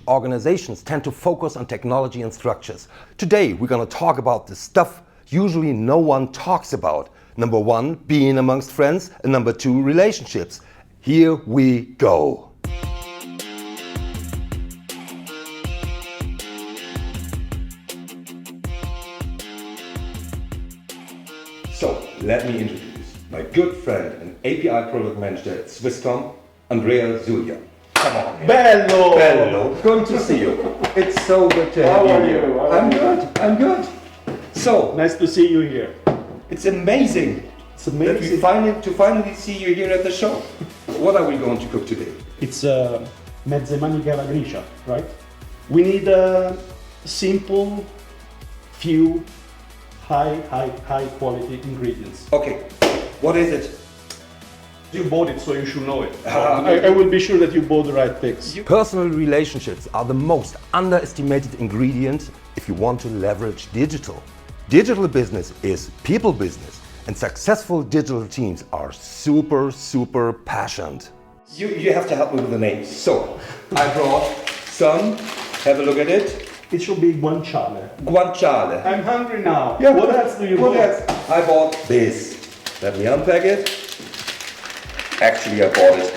Organizations tend to focus on technology and structures. Today we're going to talk about the stuff usually no one talks about. Number one, being amongst friends, and number two, relationships. Here we go. So, let me introduce my good friend and API product manager at Swisscom, Andrea Zulian. Come on. Bello! Bello, good to see you. It's so good to have you here. I'm good. So, Nice to see you here. it's amazing. It's amazing. That we finally see you here at the show. What are we going to cook today? It's mezze maniche alla gricia, right? We need simple, few, high quality ingredients. Okay, what is it? You bought it, so you should know it. I will be sure that you bought the right things. Personal relationships are the most underestimated ingredient if you want to leverage digital. Digital business is people business, and successful digital teams are super passionate. You have to help me with the names. So, I brought some, have a look at it. It should be guanciale. Guanciale. I'm hungry now. Yeah, What else do you what want? else? I bought this. Let me unpack it. Actually, I bought it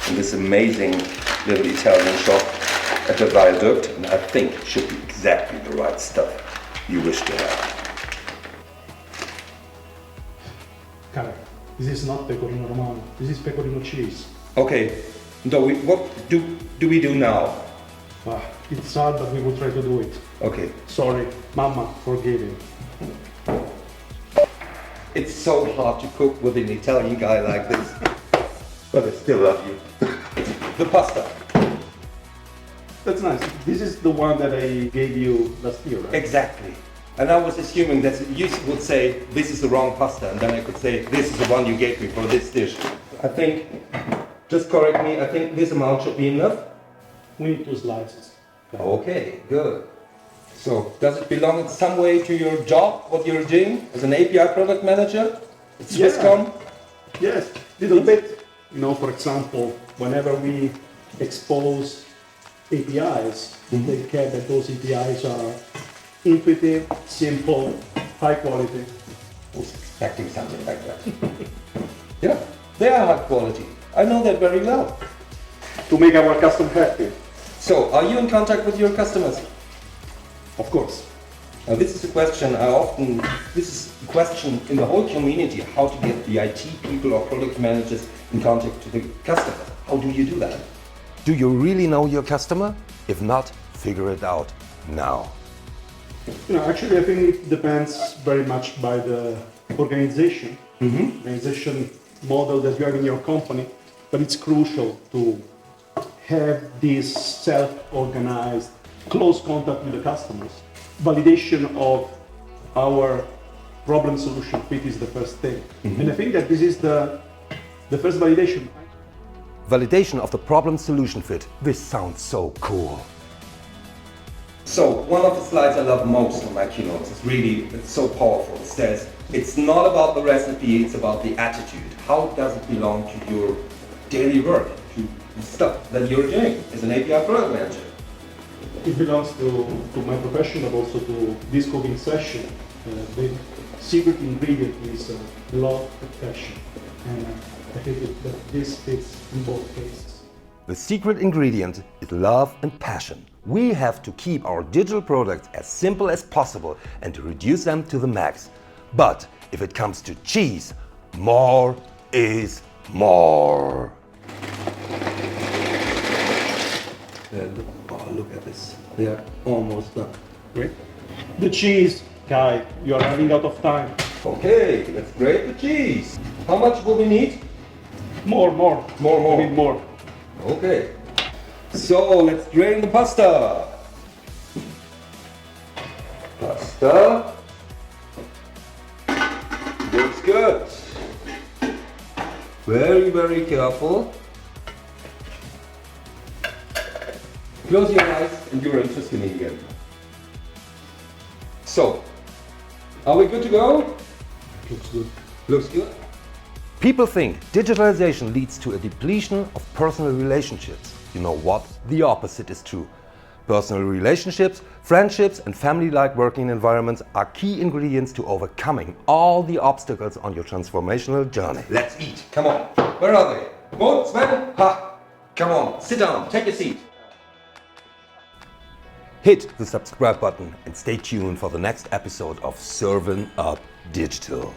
in this amazing little Italian shop at the Viaduct, and I think it should be exactly the right stuff you wish to have. Correct. This is not pecorino romano. This is pecorino cheese. Okay, so what do we do now? It's hard, but we will try to do it. Okay, Sorry, Mama, forgive him. it's so hard to cook with an Italian guy like this, but I still love you. The pasta. That's nice. This is the one that I gave you last year, right? Exactly. And I was assuming that you would say, this is the wrong pasta, and then I could say, this is the one you gave me for this dish. I think, just correct me, I think this amount should be enough. We need 2 slices. Okay, good. So, does it belong in some way to your job, what you're doing as an API product manager at Swisscom? Yes, little bit. You know, for example, whenever we expose APIs, we take care that those APIs are intuitive, simple, high quality. I was expecting something like that. Yeah, they are high quality. I know that very well. To make our customer happy. So, are you in contact with your customers? Of course. Now, this is a question this is a question in the whole community, how to get the IT people or product managers in contact to the customer. How do you do that? Do you really know your customer? If not, figure it out now. You know, actually, I think it depends very much by the organization, organization model that you have in your company, but it's crucial to have this self-organized, close contact with the customers. Validation of our problem solution fit is the first thing. And I think that this is the first validation. Validation of the problem solution fit. This sounds so cool. So, one of the slides I love most on my keynotes is it's so powerful. It says, it's not about the recipe, it's about the attitude. How does it belong to your daily work, to the stuff that you're doing as an API product manager? It belongs to my profession, but also to this cooking session. The secret ingredient is love and passion. And I think that this fits in both cases. The secret ingredient is love and passion. We have to keep our digital products as simple as possible and to reduce them to the max. But if it comes to cheese, more is more. Look at this. They are almost done. Great. The cheese, guy, you are running out of time. Okay, let's grate the cheese. How much will we need? More. We need more. Okay. So let's drain the pasta. Pasta. Looks good. Very careful. Close your eyes and you're interested in me again. So, are we good to go? Looks good. Looks good. People think digitalization leads to a depletion of personal relationships. You know what? The opposite is true. Personal relationships, friendships, and family-like working environments are key ingredients to overcoming all the obstacles on your transformational journey. Let's eat. Come on. Where are they? Go, Sven. Ha. Come on. Sit down. Take a seat. Hit the subscribe button and stay tuned for the next episode of Servin Up Digital.